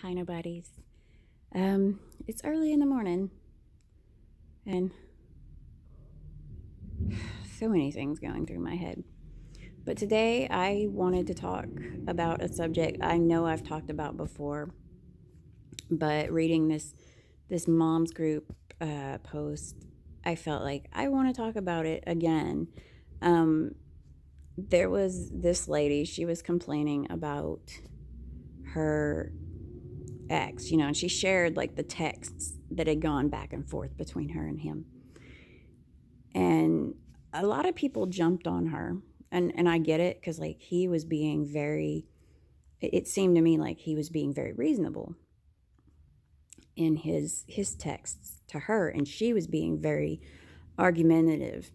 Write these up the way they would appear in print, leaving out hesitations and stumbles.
Hi, nobodies. It's early in the morning, and so many things going through my head. But today I wanted to talk about a subject I know I've talked about before, but reading this mom's group post, I felt like I want to talk about it again. Um, there was this lady, she was complaining about her ex, and she shared like the texts that had gone back and forth between her and him. And a lot of people jumped on her. And I get it because like he was being very, it seemed to me like he was being very reasonable in his texts to her, and she was being very argumentative.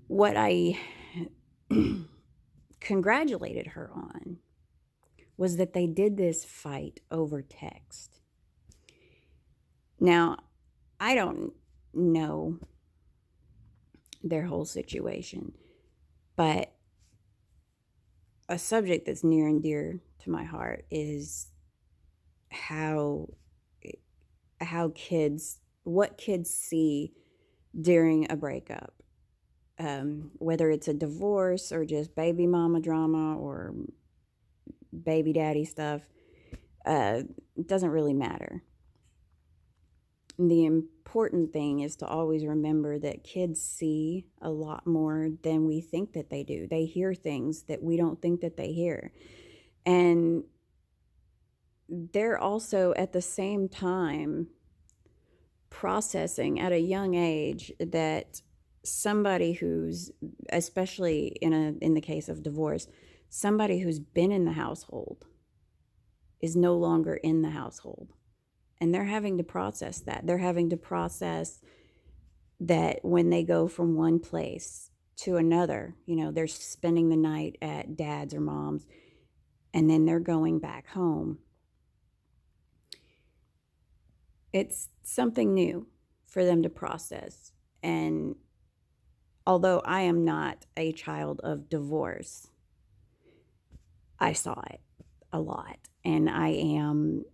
What I congratulated her on was that they did this fight over text. Now, I don't know their whole situation, but a subject that's near and dear to my heart is how what kids see during a breakup, whether it's a divorce or just baby mama drama or baby daddy stuff. It doesn't really matter. The important thing is to always remember that kids see a lot more than we think that they do. They hear things that we don't think that they hear. And they're also at the same time processing at a young age that somebody who's, especially in the case of divorce, somebody who's been in the household is no longer in the household. And they're having to process that. They're having to process that when they go from one place to another, they're spending the night at dad's or mom's, and then they're going back home. It's something new for them to process. And although I am not a child of divorce, I saw it a lot. And I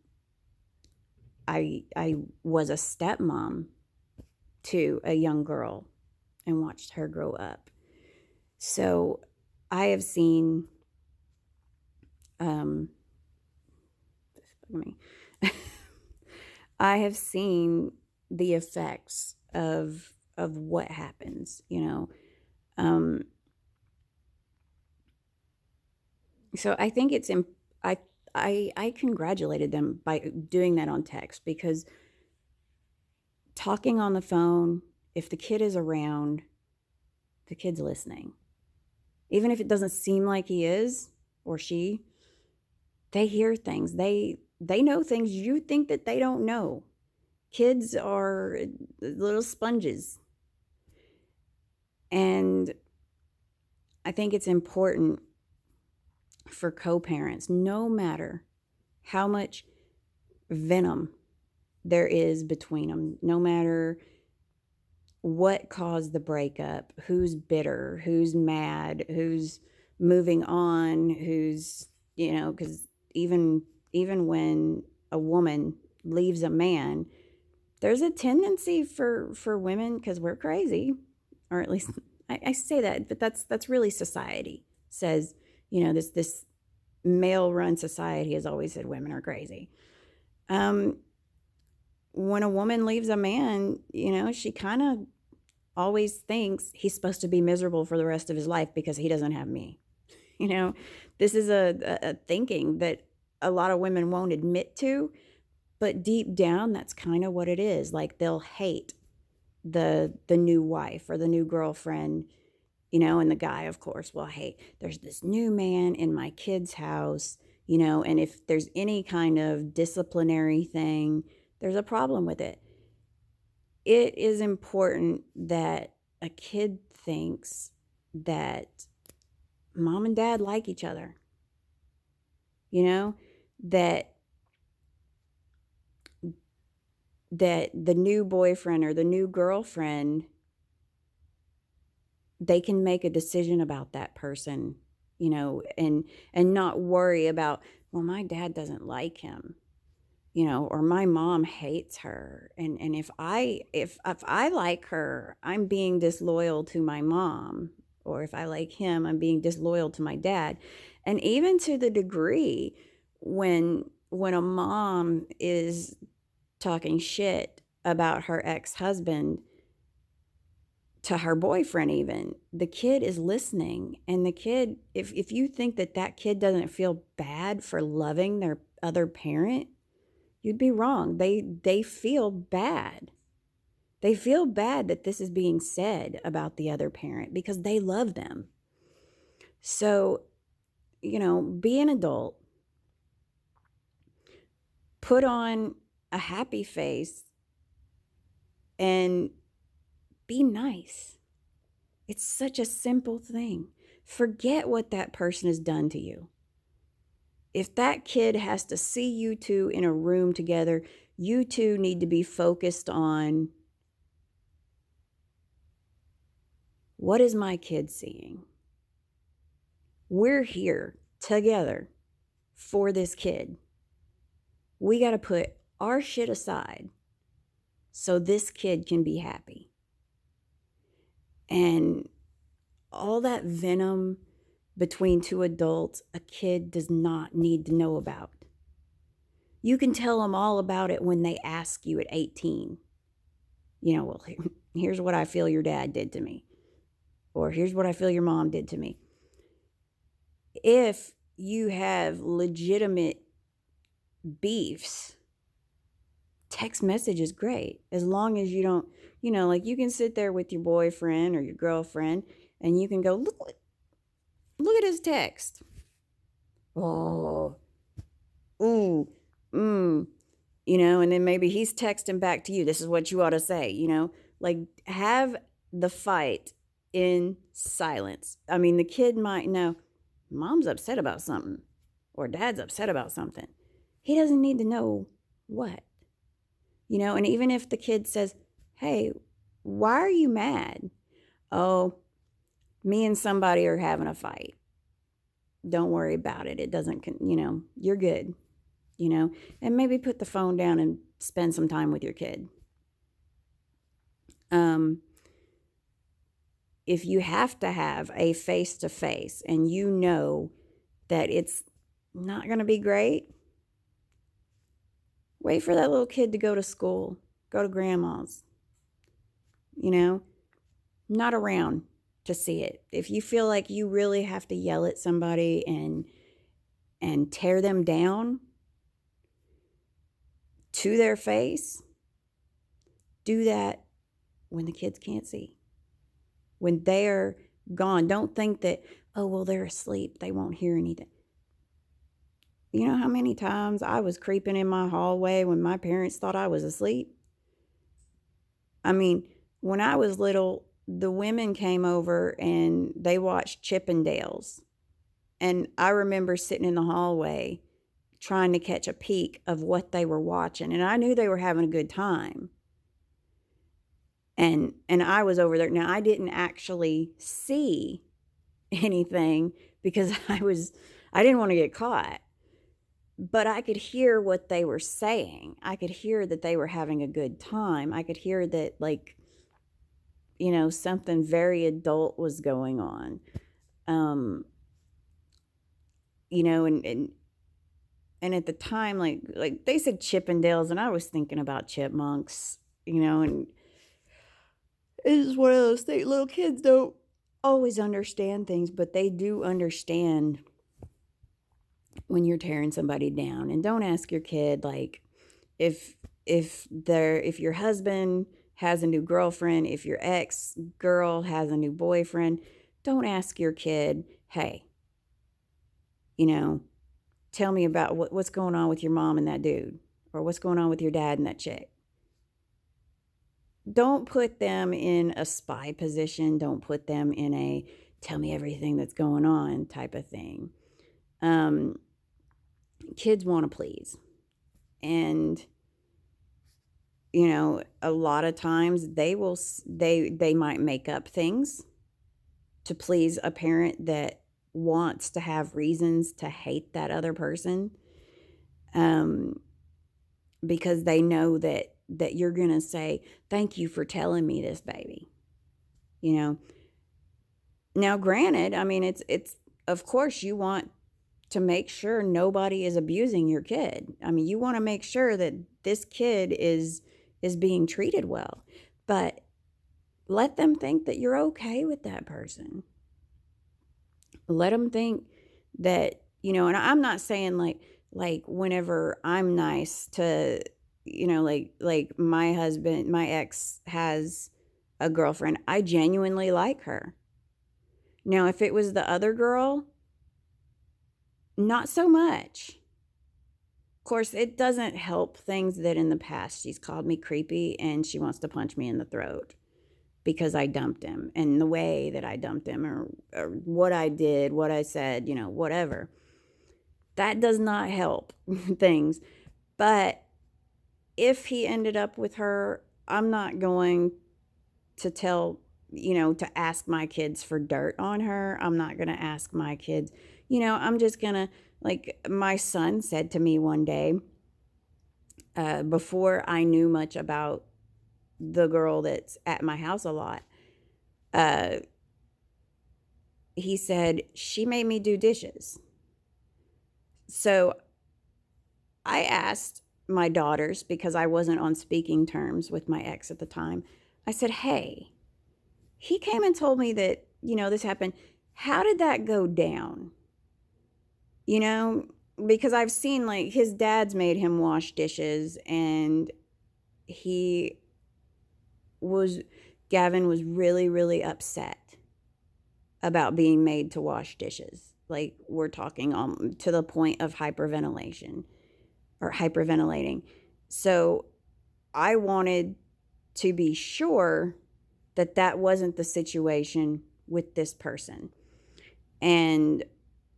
was a stepmom to a young girl and watched her grow up. So I have seen I have seen the effects of what happens, So I think I congratulated them by doing that on text, because talking on the phone, if the kid is around, the kid's listening. Even if it doesn't seem like he is or she, they hear things. They know things you think that they don't know. Kids are little sponges. And I think it's important for co-parents, no matter how much venom there is between them, no matter what caused the breakup, who's bitter, who's mad, who's moving on, who's, because even when a woman leaves a man, there's a tendency for women, because we're crazy, or at least I say that, but that's really society says, this male run society has always said women are crazy. When a woman leaves a man, she kind of always thinks he's supposed to be miserable for the rest of his life because he doesn't have me. This is a thinking that a lot of women won't admit to, but deep down, that's kind of what it is. Like, they'll hate the new wife or the new girlfriend, and the guy, of course, will hate, there's this new man in my kid's house, and if there's any kind of disciplinary thing, there's a problem with it. It is important that a kid thinks that mom and dad like each other, that the new boyfriend or the new girlfriend, they can make a decision about that person and not worry about, well, my dad doesn't like him, or my mom hates her. And if I like her, I'm being disloyal to my mom. Or if I like him, I'm being disloyal to my dad. And even to the degree when a mom is talking shit about her ex-husband to her boyfriend, even, the kid is listening. And the kid, if you think that kid doesn't feel bad for loving their other parent, you'd be wrong. They feel bad. They feel bad that this is being said about the other parent because they love them. So, be an adult, put on a happy face, and be nice. It's such a simple thing. Forget what that person has done to you. If that kid has to see you two in a room together, you two need to be focused on, what is my kid seeing? We're here together for this kid. We got to put our shit aside so this kid can be happy. And all that venom between two adults, a kid does not need to know about. You can tell them all about it when they ask you at 18. Well, here's what I feel your dad did to me. Or here's what I feel your mom did to me. If you have legitimate beefs, text message is great. As long as you don't, like, you can sit there with your boyfriend or your girlfriend and you can go, look at his text. Oh, ooh, and then maybe he's texting back to you. This is what you ought to say, like, have the fight in silence. I mean, the kid might know mom's upset about something or dad's upset about something. He doesn't need to know what, and even if the kid says, hey, why are you mad? Oh, me and somebody are having a fight. Don't worry about it. It doesn't, you're good, and maybe put the phone down and spend some time with your kid. If you have to have a face-to-face and you know that it's not going to be great, wait for that little kid to go to school, go to grandma's, not around to see it. If you feel like you really have to yell at somebody and tear them down to their face, do that when the kids can't see. When they're gone, don't think that, oh, well, they're asleep, they won't hear anything. You know how many times I was creeping in my hallway when my parents thought I was asleep? I mean, when I was little, the women came over and they watched Chippendales. And I remember sitting in the hallway trying to catch a peek of what they were watching. And I knew they were having a good time. And I was over there. Now, I didn't actually see anything because I didn't want to get caught. But I could hear what they were saying. I could hear that they were having a good time. I could hear that, like, something very adult was going on. And at the time, like they said Chippendales, and I was thinking about chipmunks, and it's one of those things. Little kids don't always understand things, but they do understand when you're tearing somebody down. And don't ask your kid, like, if your husband has a new girlfriend, if your ex girl has a new boyfriend, don't ask your kid, hey, tell me about what's going on with your mom and that dude, or what's going on with your dad and that chick. Don't put them in a spy position. Don't put them in a tell me everything that's going on type of thing. Kids want to please. And, a lot of times they might make up things to please a parent that wants to have reasons to hate that other person, um, because they know that you're going to say, thank you for telling me this, baby. You know, now granted, I mean, it's, of course you want to make sure nobody is abusing your kid. I mean, you want to make sure that this kid is being treated well, but let them think that you're okay with that person. Let them think that, and I'm not saying like whenever I'm nice to, like my ex has a girlfriend, I genuinely like her. Now, if it was the other girl, not so much. Of course, it doesn't help things that in the past she's called me creepy and she wants to punch me in the throat because I dumped him, and the way that I dumped him, or what I did, what I said, whatever. That does not help things. But if he ended up with her, I'm not going to to ask my kids for dirt on her. I'm not going to ask my kids, I'm just going to, like my son said to me one day, before I knew much about the girl that's at my house a lot, he said, she made me do dishes. So I asked my daughters, because I wasn't on speaking terms with my ex at the time, I said, hey, he came and told me that, this happened. How did that go down? Because I've seen like his dad's made him wash dishes, and Gavin was really, really upset about being made to wash dishes. Like, we're talking to the point of hyperventilation or hyperventilating. So I wanted to be sure that that wasn't the situation with this person. And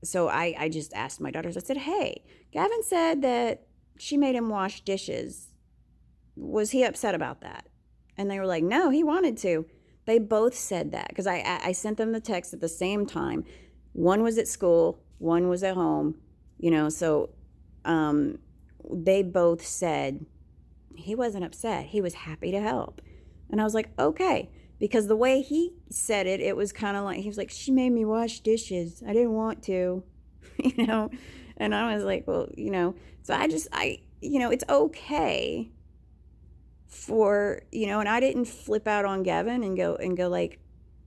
so I just asked my daughters, I said, hey, Gavin said that she made him wash dishes. Was he upset about that? And they were like, no, he wanted to. They both said that, because I sent them the text at the same time. One was at school, one was at home, so they both said he wasn't upset. He was happy to help. And I was like, okay. Because the way he said it, it was kind of like, he was like, she made me wash dishes. I didn't want to, And I was like, well, so it's okay for, and I didn't flip out on Gavin and go like,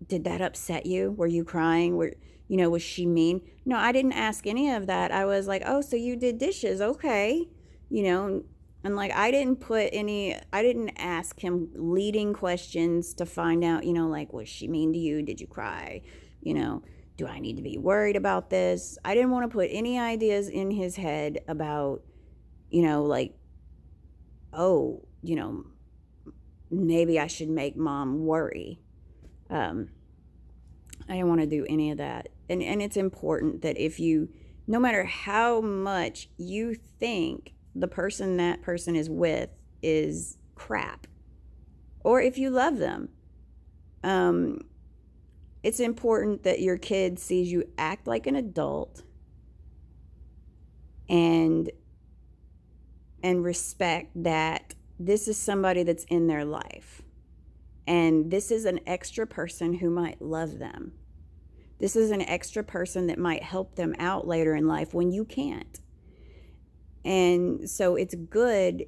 did that upset you? Were you crying? Was she mean? No, I didn't ask any of that. I was like, oh, so you did dishes. Okay. And like, I didn't ask him leading questions to find out, like, was she mean to you? Did you cry? Do I need to be worried about this? I didn't want to put any ideas in his head about, like, oh, maybe I should make mom worry. I didn't want to do any of that. And it's important that no matter how much you think the person that person is with is crap, or if you love them, it's important that your kid sees you act like an adult and respect that this is somebody that's in their life, and this is an extra person who might love them. This is an extra person that might help them out later in life when you can't. And so it's good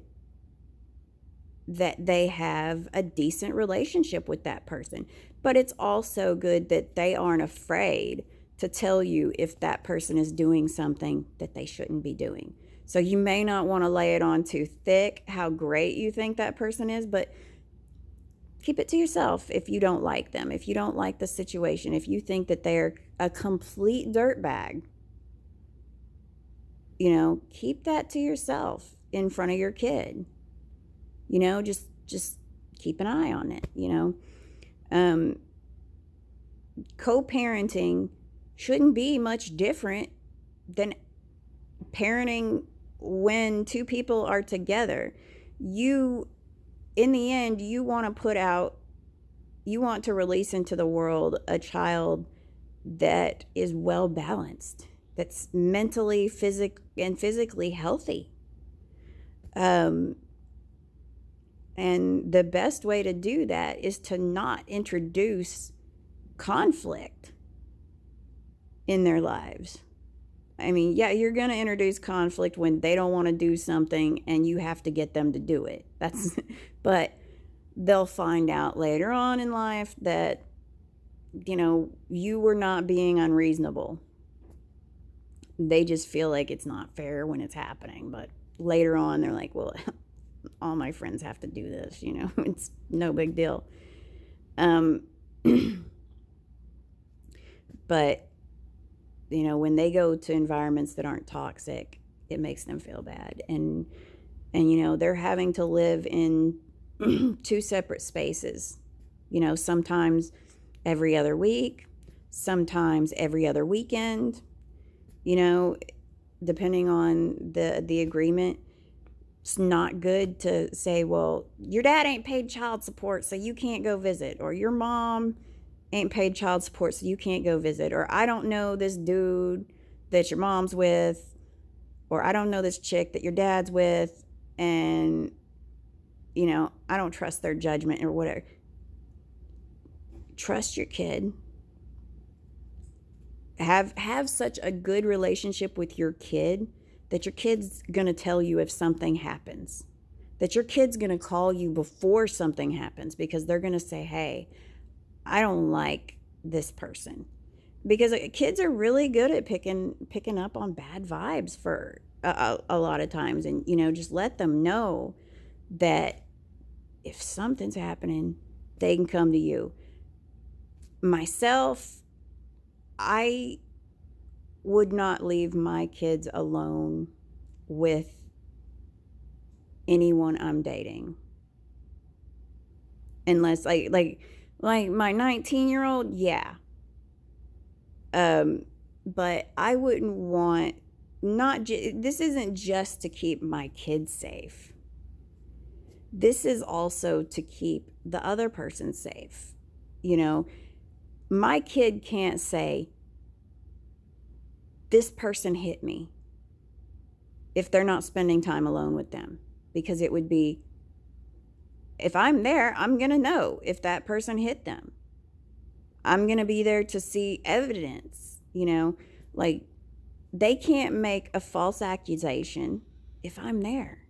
that they have a decent relationship with that person. But it's also good that they aren't afraid to tell you if that person is doing something that they shouldn't be doing. So you may not want to lay it on too thick how great you think that person is, but keep it to yourself if you don't like them, if you don't like the situation, if you think that they're a complete dirtbag. Keep that to yourself in front of your kid. Just keep an eye on it, Co-parenting shouldn't be much different than parenting when two people are together. In the end, you want to release into the world a child that is well balanced, that's mentally, physically healthy. And the best way to do that is to not introduce conflict in their lives. I mean, yeah, you're going to introduce conflict when they don't want to do something and you have to get them to do it. But they'll find out later on in life that, you were not being unreasonable. They just feel like it's not fair when it's happening. But later on, they're like, well, all my friends have to do this, it's no big deal. But when they go to environments that aren't toxic, it makes them feel bad. And they're having to live in two separate spaces, sometimes every other week, sometimes every other weekend, depending on the agreement. It's not good to say, well, your dad ain't paid child support, so you can't go visit, or your mom ain't paid child support, so you can't go visit, or I don't know this dude that your mom's with, or I don't know this chick that your dad's with, and I don't trust their judgment or whatever. Trust your kid. Have such a good relationship with your kid that your kid's going to tell you if something happens, that your kid's going to call you before something happens, because they're going to say, hey, I don't like this person. Because kids are really good at picking up on bad vibes for a lot of times. And, just let them know that if something's happening, they can come to you. Myself, I would not leave my kids alone with anyone I'm dating. Unless like my 19-year-old, yeah. But I wouldn't want, this isn't just to keep my kids safe. This is also to keep the other person safe. My kid can't say, this person hit me, if they're not spending time alone with them. Because it would be, if I'm there, I'm going to know if that person hit them. I'm going to be there to see evidence, like they can't make a false accusation if I'm there.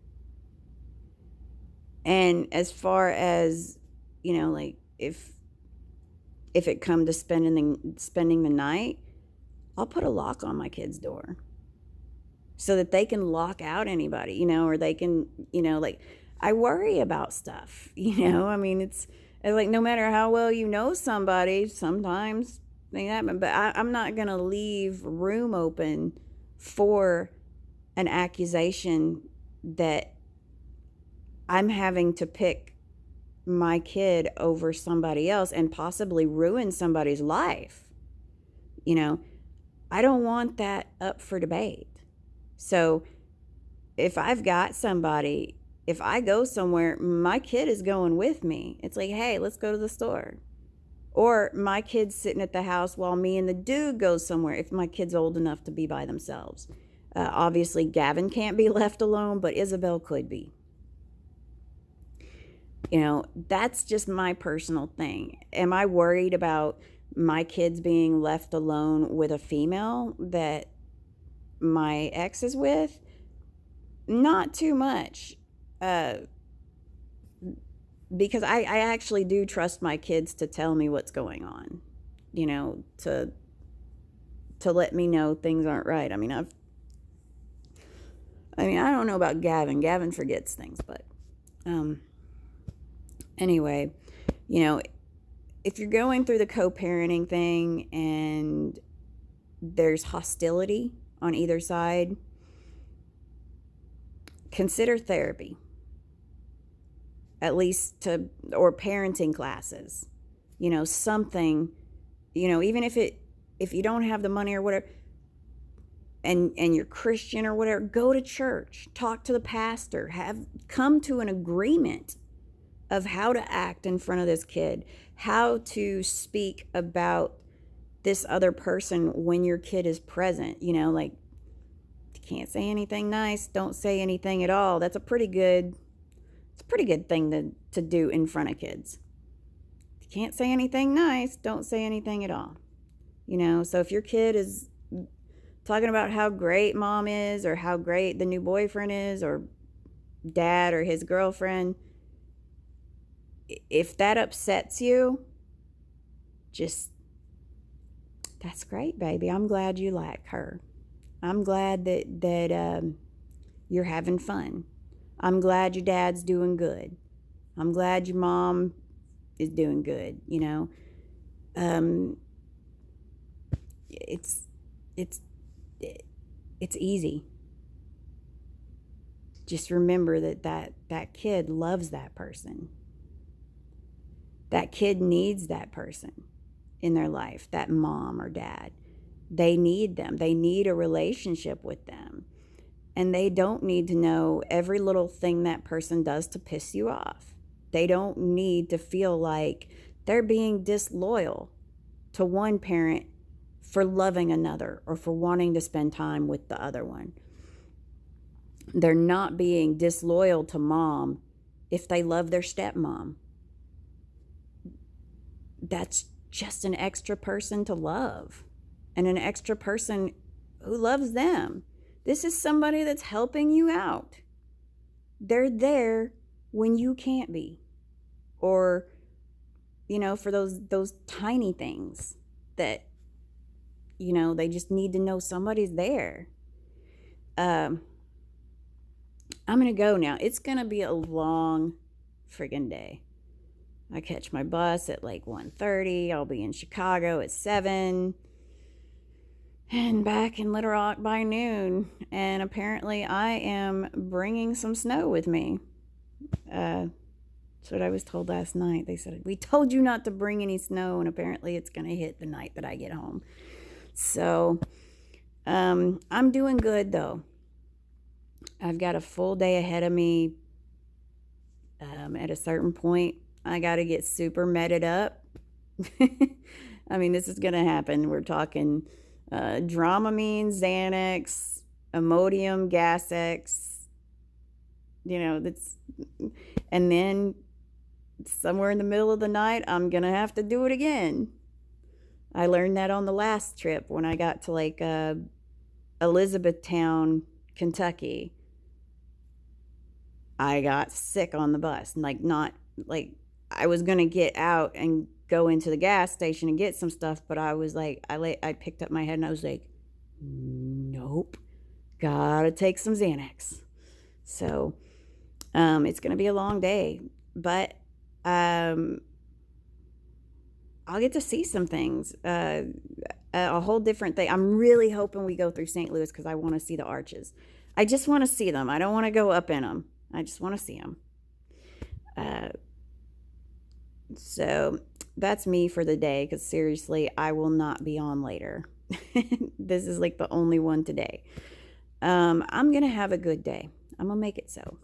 And as far as, like if it come to spending the night, I'll put a lock on my kid's door so that they can lock out anybody, or they can, like, I worry about stuff, I mean, it's like, no matter how well you know somebody, sometimes things happen, but I'm not going to leave room open for an accusation that I'm having to pick my kid over somebody else and possibly ruin somebody's life. I don't want that up for debate. So if I've got somebody, if I go somewhere, my kid is going with me. It's like, hey, let's go to the store. Or my kid's sitting at the house while me and the dude goes somewhere, if my kid's old enough to be by themselves. Obviously, Gavin can't be left alone, but Isabel could be. That's just my personal thing. Am I worried about my kids being left alone with a female that my ex is with? Not too much. Because I actually do trust my kids to tell me what's going on, to let me know things aren't right. I mean, I don't know about Gavin. Gavin forgets things, but anyway, if you're going through the co-parenting thing and there's hostility on either side, consider therapy. At least or parenting classes, something, even if you don't have the money or whatever, and you're Christian or whatever, go to church, talk to the pastor, come to an agreement of how to act in front of this kid, how to speak about this other person when your kid is present. Like, you can't say anything nice, don't say anything at all. That's a pretty good thing to do in front of kids. If you can't say anything nice, don't say anything at all. So if your kid is talking about how great mom is, or how great the new boyfriend is, or dad or his girlfriend, if that upsets you, just, that's great, baby. I'm glad you like her. I'm glad that you're having fun. I'm glad your dad's doing good. I'm glad your mom is doing good. It's easy. Just remember that kid loves that person. That kid needs that person in their life, that mom or dad. They need them. They need a relationship with them. And they don't need to know every little thing that person does to piss you off. They don't need to feel like they're being disloyal to one parent for loving another, or for wanting to spend time with the other one. They're not being disloyal to mom if they love their stepmom. That's just an extra person to love, and an extra person who loves them. This is somebody that's helping you out. They're there when you can't be, or for those tiny things that they just need to know somebody's there. I'm gonna go now. It's gonna be a long friggin' day. I catch my bus at like 1:30. I'll be in Chicago at 7, and back in Little Rock by noon. And apparently I am bringing some snow with me. That's what I was told last night. They said, we told you not to bring any snow, and apparently it's going to hit the night that I get home. So I'm doing good, though. I've got a full day ahead of me. At a certain point, I got to get super meted up. I mean, this is going to happen. We're talking Dramamine, Xanax, Imodium, Gas-X, and then somewhere in the middle of the night, I'm going to have to do it again. I learned that on the last trip when I got to like Elizabethtown, Kentucky. I got sick on the bus. I was going to get out and go into the gas station and get some stuff, but I was like, I picked up my head and I was like, nope, gotta take some Xanax. So it's going to be a long day, but I'll get to see some things, a whole different thing. I'm really hoping we go through St. Louis because I want to see the arches. I just want to see them. I don't want to go up in them. I just want to see them. So that's me for the day, because seriously, I will not be on later. This is like the only one today. I'm going to have a good day. I'm going to make it so.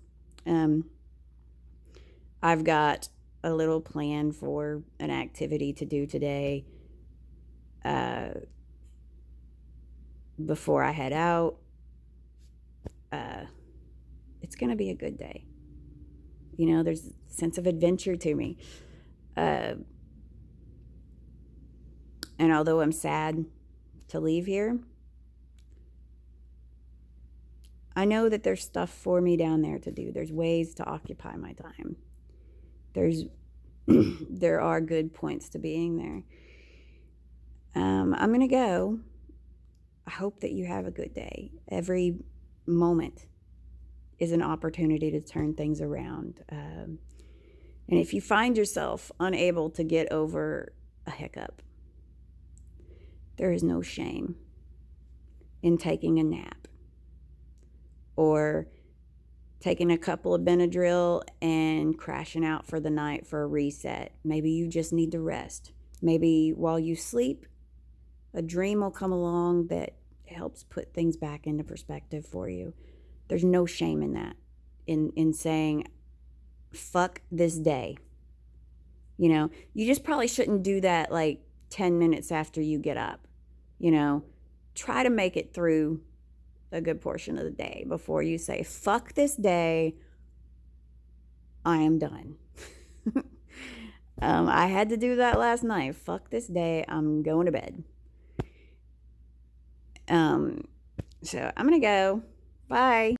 I've got a little plan for an activity to do today before I head out. It's going to be a good day. There's a sense of adventure to me. And although I'm sad to leave here, I know that there's stuff for me down there to do. There's ways to occupy my time. There are good points to being there. I'm going to go. I hope that you have a good day. Every moment is an opportunity to turn things around. And if you find yourself unable to get over a hiccup, there is no shame in taking a nap or taking a couple of Benadryl and crashing out for the night for a reset. Maybe you just need to rest. Maybe while you sleep, a dream will come along that helps put things back into perspective for you. There's no shame in that, in saying, fuck this day. You just probably shouldn't do that like 10 minutes after you get up. You know, try to make it through a good portion of the day before you say, fuck this day, I am done. I had to do that last night. Fuck this day, I'm going to bed. So I'm going to go. Bye.